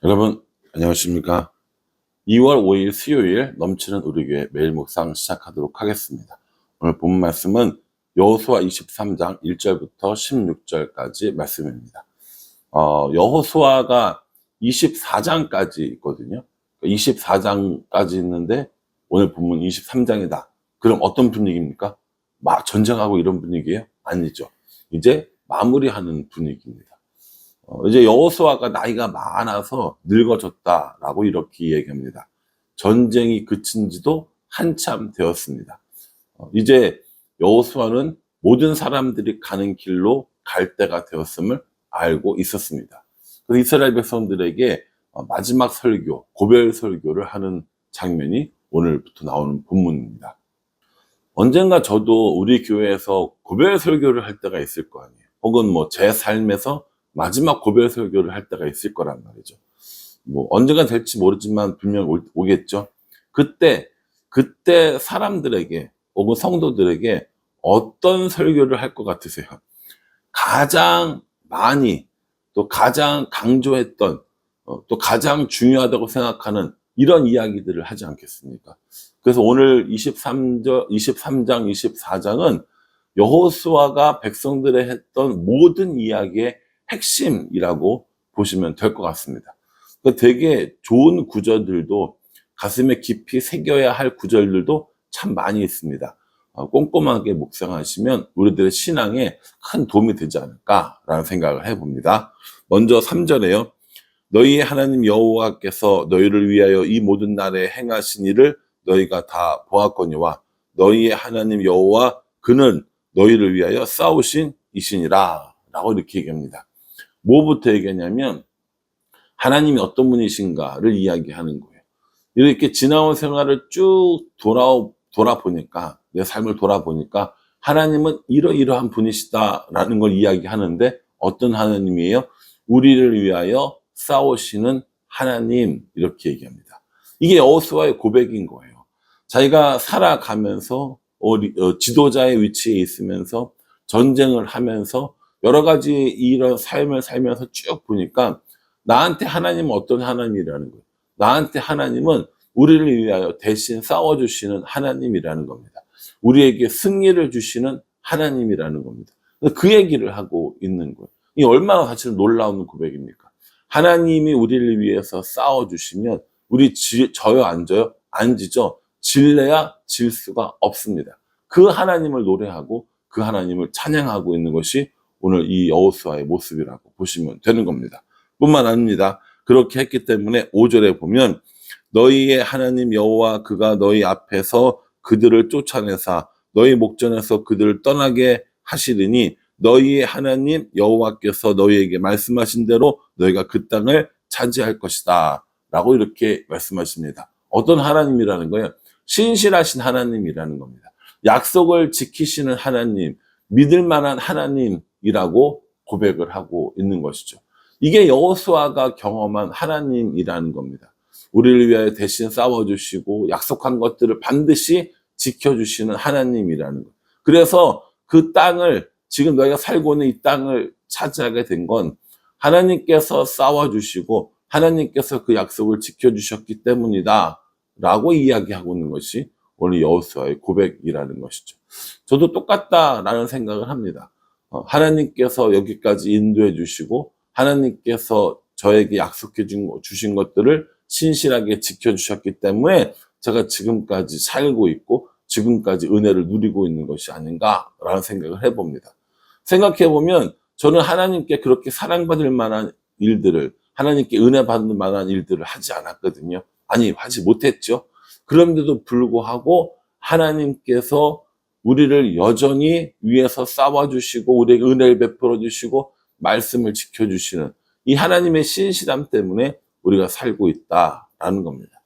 여러분 안녕하십니까? 2월 5일 수요일 넘치는 우리 교회 매일 묵상 시작하도록 하겠습니다. 오늘 본 말씀은 여호수아 23장 1절부터 16절까지 말씀입니다. 여호수아가 24장까지 있거든요. 24장까지 있는데 오늘 본문 23장이다. 그럼 어떤 분위기입니까? 막 전쟁하고 이런 분위기예요? 아니죠. 이제 마무리하는 분위기입니다. 이제 여호수아가 나이가 많아서 늙어졌다라고 이렇게 얘기합니다. 전쟁이 그친 지도 한참 되었습니다. 이제 여호수아는 모든 사람들이 가는 길로 갈 때가 되었음을 알고 있었습니다. 그래서 이스라엘 백성들에게 마지막 설교, 고별 설교를 하는 장면이 오늘부터 나오는 본문입니다. 언젠가 저도 우리 교회에서 고별 설교를 할 때가 있을 거 아니에요. 혹은 제 삶에서 마지막 고별 설교를 할 때가 있을 거란 말이죠. 언제가 될지 모르지만 분명 오겠죠. 그때 사람들에게 혹은 성도들에게 어떤 설교를 할 것 같으세요? 가장 많이 또 가장 강조했던 또 가장 중요하다고 생각하는 이런 이야기들을 하지 않겠습니까? 그래서 오늘 23장, 24장은 여호수아가 백성들의 했던 모든 이야기의 핵심이라고 보시면 될 것 같습니다. 되게 좋은 구절들도 가슴에 깊이 새겨야 할 구절들도 참 많이 있습니다. 꼼꼼하게 묵상하시면 우리들의 신앙에 큰 도움이 되지 않을까라는 생각을 해봅니다. 먼저 3절에요. 너희의 하나님 여호와께서 너희를 위하여 이 모든 날에 행하신 일을 너희가 다 보았거니와 너희의 하나님 여호와 그는 너희를 위하여 싸우신 이시니라 라고 이렇게 얘기합니다. 뭐부터 얘기하냐면 하나님이 어떤 분이신가를 이야기하는 거예요. 이렇게 지나온 생활을 쭉 돌아보니까 내 삶을 돌아보니까 하나님은 이러이러한 분이시다라는 걸 이야기하는데 어떤 하나님이에요? 우리를 위하여 싸우시는 하나님 이렇게 얘기합니다. 이게 여호수아의 고백인 거예요. 자기가 살아가면서 지도자의 위치에 있으면서 전쟁을 하면서 여러 가지 이런 삶을 살면서 쭉 보니까 나한테 하나님은 어떤 하나님이라는 거예요. 나한테 하나님은 우리를 위하여 대신 싸워주시는 하나님이라는 겁니다. 우리에게 승리를 주시는 하나님이라는 겁니다. 그 얘기를 하고 있는 거예요. 이 얼마나 사실 놀라운 고백입니까? 하나님이 우리를 위해서 싸워주시면 우리 져요 안 져요? 안 지죠. 질래야 질 수가 없습니다. 그 하나님을 노래하고 그 하나님을 찬양하고 있는 것이 오늘 이 여호수아의 모습이라고 보시면 되는 겁니다. 뿐만 아닙니다. 그렇게 했기 때문에 5절에 보면 너희의 하나님 여호와 그가 너희 앞에서 그들을 쫓아내사 너희 목전에서 그들을 떠나게 하시리니 너희의 하나님 여호와께서 너희에게 말씀하신 대로 너희가 그 땅을 차지할 것이다 라고 이렇게 말씀하십니다. 어떤 하나님이라는 거예요? 신실하신 하나님이라는 겁니다. 약속을 지키시는 하나님, 믿을 만한 하나님이라고 고백을 하고 있는 것이죠. 이게 여호수아가 경험한 하나님이라는 겁니다. 우리를 위하여 대신 싸워주시고 약속한 것들을 반드시 지켜주시는 하나님이라는 것. 그래서 그 땅을 지금 너희가 살고 있는 이 땅을 차지하게 된 건 하나님께서 싸워주시고 하나님께서 그 약속을 지켜주셨기 때문이다 라고 이야기하고 있는 것이 오늘 여호수아의 고백이라는 것이죠. 저도 똑같다라는 생각을 합니다. 하나님께서 여기까지 인도해 주시고 하나님께서 저에게 약속해 주신 것들을 신실하게 지켜주셨기 때문에 제가 지금까지 살고 있고 지금까지 은혜를 누리고 있는 것이 아닌가라는 생각을 해봅니다. 생각해보면 저는 하나님께 그렇게 사랑받을 만한 일들을 하나님께 은혜 받을 만한 일들을 하지 않았거든요. 아니 하지 못했죠. 그런데도 불구하고 하나님께서 우리를 여전히 위에서 싸워주시고 우리에게 은혜를 베풀어 주시고 말씀을 지켜주시는 이 하나님의 신실함 때문에 우리가 살고 있다라는 겁니다.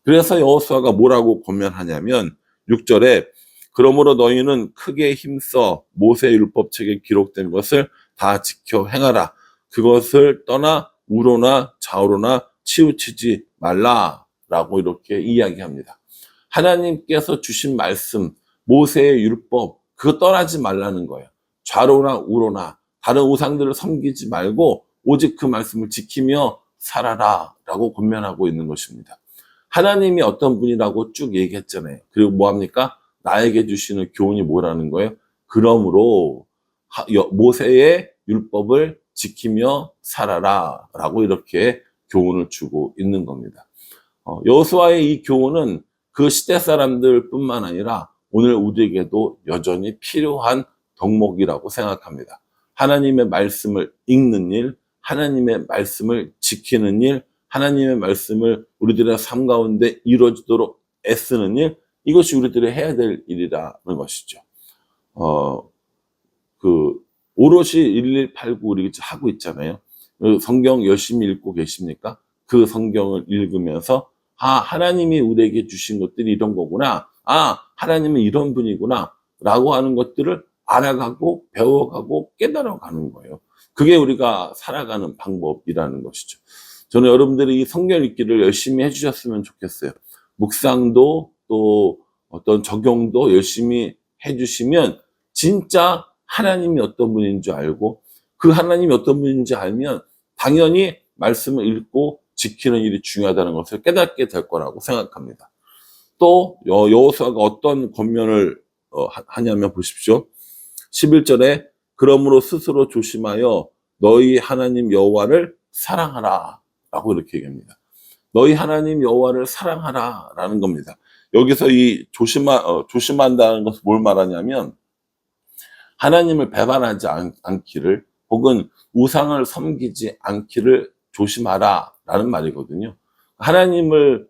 그래서 여호수아가 뭐라고 권면하냐면 6절에 그러므로 너희는 크게 힘써 모세의 율법책에 기록된 것을 다 지켜 행하라. 그것을 떠나 우로나 좌우로나 치우치지 말라라고 이렇게 이야기합니다. 하나님께서 주신 말씀, 모세의 율법, 그거 떠나지 말라는 거예요. 좌로나 우로나 다른 우상들을 섬기지 말고 오직 그 말씀을 지키며 살아라 라고 권면하고 있는 것입니다. 하나님이 어떤 분이라고 쭉 얘기했잖아요. 그리고 뭐합니까? 나에게 주시는 교훈이 뭐라는 거예요? 그러므로 모세의 율법을 지키며 살아라 라고 이렇게 교훈을 주고 있는 겁니다. 여호수아의 이 교훈은 그 시대 사람들 뿐만 아니라 오늘 우리에게도 여전히 필요한 덕목이라고 생각합니다. 하나님의 말씀을 읽는 일, 하나님의 말씀을 지키는 일, 하나님의 말씀을 우리들의 삶 가운데 이루어지도록 애쓰는 일, 이것이 우리들이 해야 될 일이라는 것이죠. 오롯이 1189 우리 하고 있잖아요. 성경 열심히 읽고 계십니까? 그 성경을 읽으면서 하나님이 우리에게 주신 것들이 이런 거구나. 하나님은 이런 분이구나. 라고 하는 것들을 알아가고 배워가고 깨달아가는 거예요. 그게 우리가 살아가는 방법이라는 것이죠. 저는 여러분들이 이 성경 읽기를 열심히 해주셨으면 좋겠어요. 묵상도 또 어떤 적용도 열심히 해주시면 진짜 하나님이 어떤 분인 줄 알고 그 하나님이 어떤 분인지 알면 당연히 말씀을 읽고 지키는 일이 중요하다는 것을 깨닫게 될 거라고 생각합니다. 또 여호수아가 어떤 권면을 하냐면 보십시오. 11절에 그러므로 스스로 조심하여 너희 하나님 여호와를 사랑하라 라고 이렇게 얘기합니다. 너희 하나님 여호와를 사랑하라 라는 겁니다. 여기서 이 조심한다는 것을 뭘 말하냐면 하나님을 배반하지 않기를 혹은 우상을 섬기지 않기를 조심하라 라는 말이거든요. 하나님을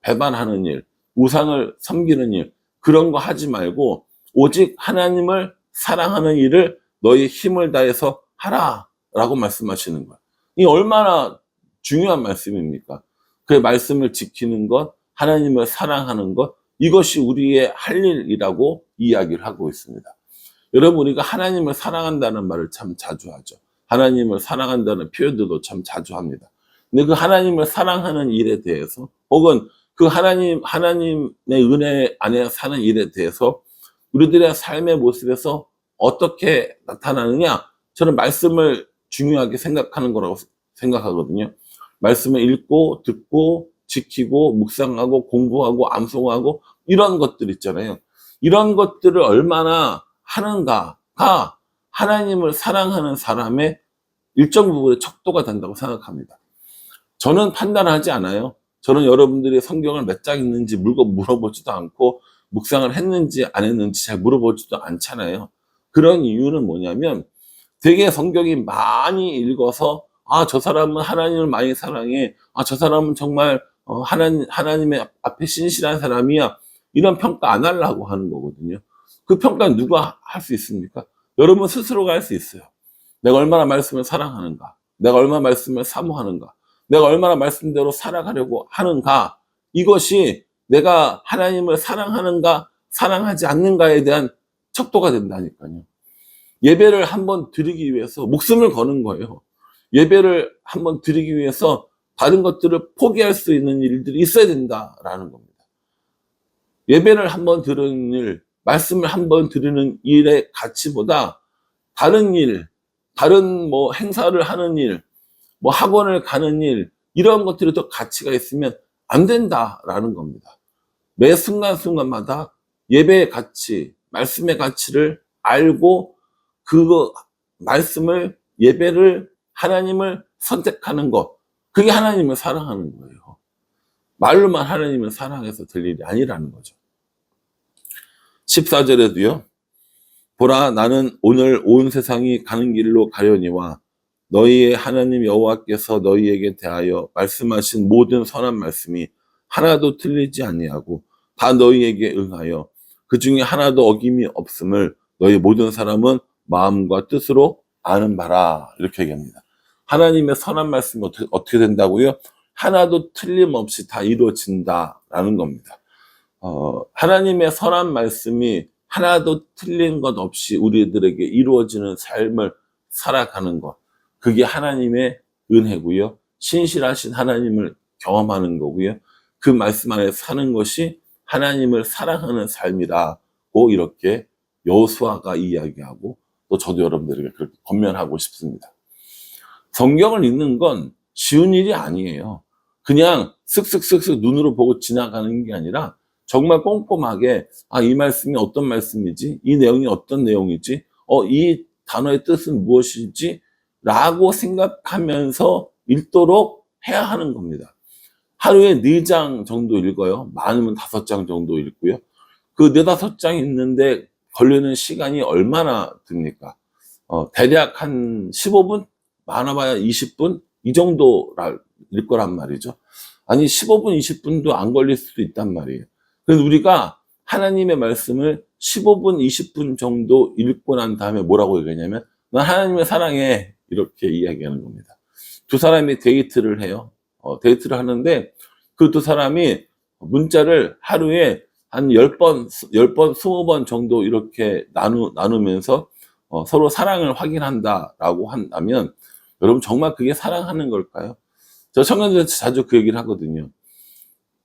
배반하는 일, 우상을 섬기는 일, 그런 거 하지 말고 오직 하나님을 사랑하는 일을 너희 힘을 다해서 하라 라고 말씀하시는 거예요. 이 얼마나 중요한 말씀입니까? 그 말씀을 지키는 것, 하나님을 사랑하는 것, 이것이 우리의 할 일이라고 이야기를 하고 있습니다. 여러분, 우리가 하나님을 사랑한다는 말을 참 자주 하죠. 하나님을 사랑한다는 표현들도 참 자주 합니다. 근데 그 하나님을 사랑하는 일에 대해서 혹은 그 하나님의 은혜 안에 사는 일에 대해서 우리들의 삶의 모습에서 어떻게 나타나느냐? 저는 말씀을 중요하게 생각하는 거라고 생각하거든요. 말씀을 읽고 듣고 지키고 묵상하고 공부하고 암송하고 이런 것들 있잖아요. 이런 것들을 얼마나 하는가가 하나님을 사랑하는 사람의 일정 부분의 척도가 된다고 생각합니다. 저는 판단하지 않아요. 저는 여러분들이 성경을 몇 장 읽는지 물어보지도 않고 묵상을 했는지 안 했는지 잘 물어보지도 않잖아요. 그런 이유는 뭐냐면 되게 성경이 많이 읽어서 저 사람은 하나님을 많이 사랑해. 저 사람은 정말 하나님의 앞에 신실한 사람이야. 이런 평가 안 하려고 하는 거거든요. 그 평가는 누가 할 수 있습니까? 여러분 스스로가 할 수 있어요. 내가 얼마나 말씀을 사랑하는가? 내가 얼마나 말씀을 사모하는가? 내가 얼마나 말씀대로 살아가려고 하는가? 이것이 내가 하나님을 사랑하는가, 사랑하지 않는가에 대한 척도가 된다니까요. 예배를 한번 드리기 위해서 목숨을 거는 거예요. 예배를 한번 드리기 위해서 다른 것들을 포기할 수 있는 일들이 있어야 된다라는 겁니다. 예배를 한번 드리는 일, 말씀을 한번 드리는 일의 가치보다 다른 일, 다른 행사를 하는 일, 학원을 가는 일, 이런 것들이 더 가치가 있으면 안 된다라는 겁니다. 매 순간순간마다 예배의 가치, 말씀의 가치를 알고 그 말씀을, 예배를, 하나님을 선택하는 것, 그게 하나님을 사랑하는 거예요. 말로만 하나님을 사랑해서 될 일이 아니라는 거죠. 14절에도요. 보라, 나는 오늘 온 세상이 가는 길로 가려니와 너희의 하나님 여호와께서 너희에게 대하여 말씀하신 모든 선한 말씀이 하나도 틀리지 아니하고 다 너희에게 응하여 그 중에 하나도 어김이 없음을 너희 모든 사람은 마음과 뜻으로 아는 바라. 이렇게 얘기합니다. 하나님의 선한 말씀이 어떻게 된다고요? 하나도 틀림없이 다 이루어진다라는 겁니다. 하나님의 선한 말씀이 하나도 틀린 것 없이 우리들에게 이루어지는 삶을 살아가는 것, 그게 하나님의 은혜고요. 신실하신 하나님을 경험하는 거고요. 그 말씀 안에 사는 것이 하나님을 사랑하는 삶이라고 이렇게 여호수아가 이야기하고 또 저도 여러분들에게 그렇게 권면하고 싶습니다. 성경을 읽는 건 쉬운 일이 아니에요. 그냥 쓱쓱쓱쓱 눈으로 보고 지나가는 게 아니라 정말 꼼꼼하게 이 말씀이 어떤 말씀이지? 이 내용이 어떤 내용이지? 이 단어의 뜻은 무엇이지? 라고 생각하면서 읽도록 해야 하는 겁니다. 하루에 4장 정도 읽어요. 많으면 5장 정도 읽고요. 그 4-5장 읽는데 걸리는 시간이 얼마나 듭니까? 대략 한 15분? 많아봐야 20분? 이 정도일 거란 말이죠. 아니 15분, 20분도 안 걸릴 수도 있단 말이에요. 그래서 우리가 하나님의 말씀을 15분, 20분 정도 읽고 난 다음에 뭐라고 얘기하냐면 난 하나님을 사랑해 이렇게 이야기하는 겁니다. 두 사람이 데이트를 해요. 데이트를 하는데 그 두 사람이 문자를 하루에 한 10번, 20번 정도 이렇게 나누면서 서로 사랑을 확인한다라고 한다면 여러분 정말 그게 사랑하는 걸까요? 저 청년들한테 자주 그 얘기를 하거든요.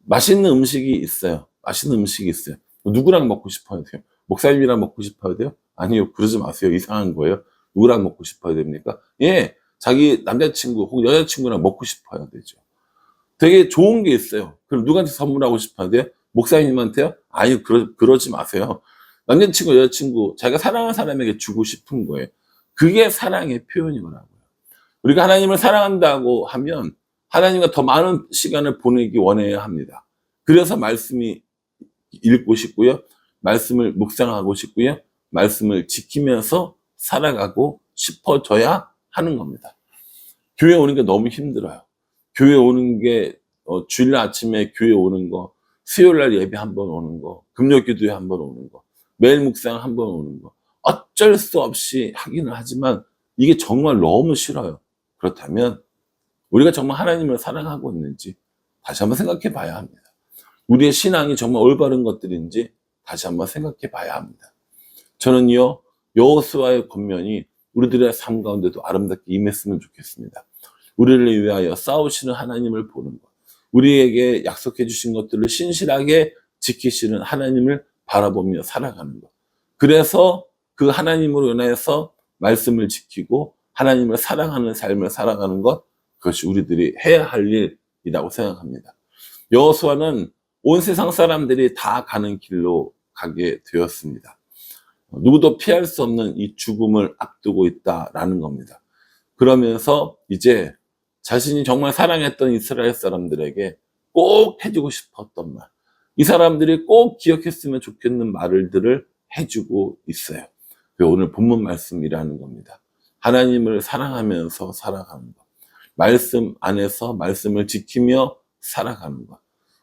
맛있는 음식이 있어요. 맛있는 음식이 있어요. 누구랑 먹고 싶어야 돼요? 목사님이랑 먹고 싶어야 돼요? 아니요, 그러지 마세요. 이상한 거예요. 누구랑 먹고 싶어야 됩니까? 예, 자기 남자친구 혹은 여자친구랑 먹고 싶어야 되죠. 되게 좋은 게 있어요. 그럼 누구한테 선물하고 싶어야 돼요? 목사님한테요? 아니요, 그러지 마세요. 남자친구, 여자친구, 자기가 사랑하는 사람에게 주고 싶은 거예요. 그게 사랑의 표현이더라고요. 우리가 하나님을 사랑한다고 하면 하나님과 더 많은 시간을 보내기 원해야 합니다. 그래서 말씀이 읽고 싶고요. 말씀을 묵상하고 싶고요. 말씀을 지키면서 살아가고 싶어져야 하는 겁니다. 교회 오는 게 너무 힘들어요. 교회 오는 게 주일 아침에 교회 오는 거, 수요일 날 예배 한번 오는 거, 금요 기도회 한번 오는 거, 매일 묵상 한번 오는 거 어쩔 수 없이 하기는 하지만 이게 정말 너무 싫어요. 그렇다면 우리가 정말 하나님을 사랑하고 있는지 다시 한번 생각해 봐야 합니다. 우리의 신앙이 정말 올바른 것들인지 다시 한번 생각해 봐야 합니다. 저는요, 여호수아의 권면이 우리들의 삶 가운데도 아름답게 임했으면 좋겠습니다. 우리를 위하여 싸우시는 하나님을 보는 것, 우리에게 약속해 주신 것들을 신실하게 지키시는 하나님을 바라보며 살아가는 것. 그래서 그 하나님으로 인해서 말씀을 지키고 하나님을 사랑하는 삶을 살아가는 것, 그것이 우리들이 해야 할 일이라고 생각합니다. 여호수아는 온 세상 사람들이 다 가는 길로 가게 되었습니다. 누구도 피할 수 없는 이 죽음을 앞두고 있다라는 겁니다. 그러면서 이제 자신이 정말 사랑했던 이스라엘 사람들에게 꼭 해주고 싶었던 말, 이 사람들이 꼭 기억했으면 좋겠는 말들을 해주고 있어요. 그게 오늘 본문 말씀이라는 겁니다. 하나님을 사랑하면서 살아가는 것, 말씀 안에서 말씀을 지키며 살아가는 것,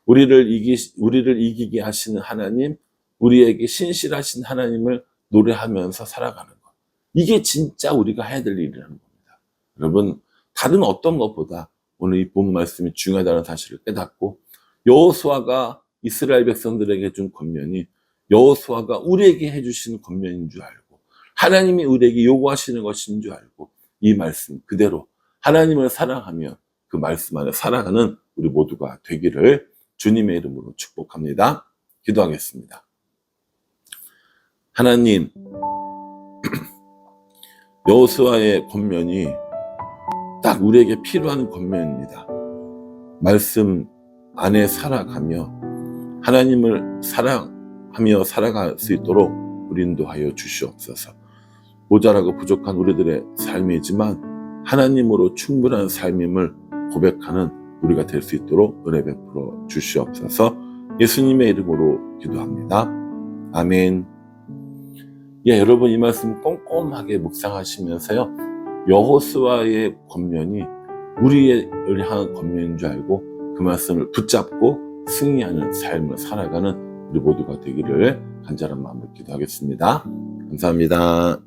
우리를 이기게 하시는 하나님, 우리에게 신실하신 하나님을 노래하면서 살아가는 것, 이게 진짜 우리가 해야 될 일이라는 겁니다. 여러분, 다른 어떤 것보다 오늘 이 본 말씀이 중요하다는 사실을 깨닫고 여호수아가 이스라엘 백성들에게 준 권면이 여호수아가 우리에게 해주시는 권면인 줄 알고 하나님이 우리에게 요구하시는 것인 줄 알고 이 말씀 그대로 하나님을 사랑하며 그 말씀 안에 살아가는 우리 모두가 되기를 주님의 이름으로 축복합니다. 기도하겠습니다. 하나님, 여호수아의 권면이 딱 우리에게 필요한 권면입니다. 말씀 안에 살아가며 하나님을 사랑하며 살아갈 수 있도록 우리 인도하여 주시옵소서. 모자라고 부족한 우리들의 삶이지만 하나님으로 충분한 삶임을 고백하는 우리가 될 수 있도록 은혜 베풀어 주시옵소서. 예수님의 이름으로 기도합니다. 아멘. 예, 여러분 이 말씀 꼼꼼하게 묵상하시면서요, 여호수아의 권면이 우리를 향한 권면인 줄 알고 그 말씀을 붙잡고 승리하는 삶을 살아가는 우리 모두가 되기를 간절한 마음으로 기도하겠습니다. 감사합니다.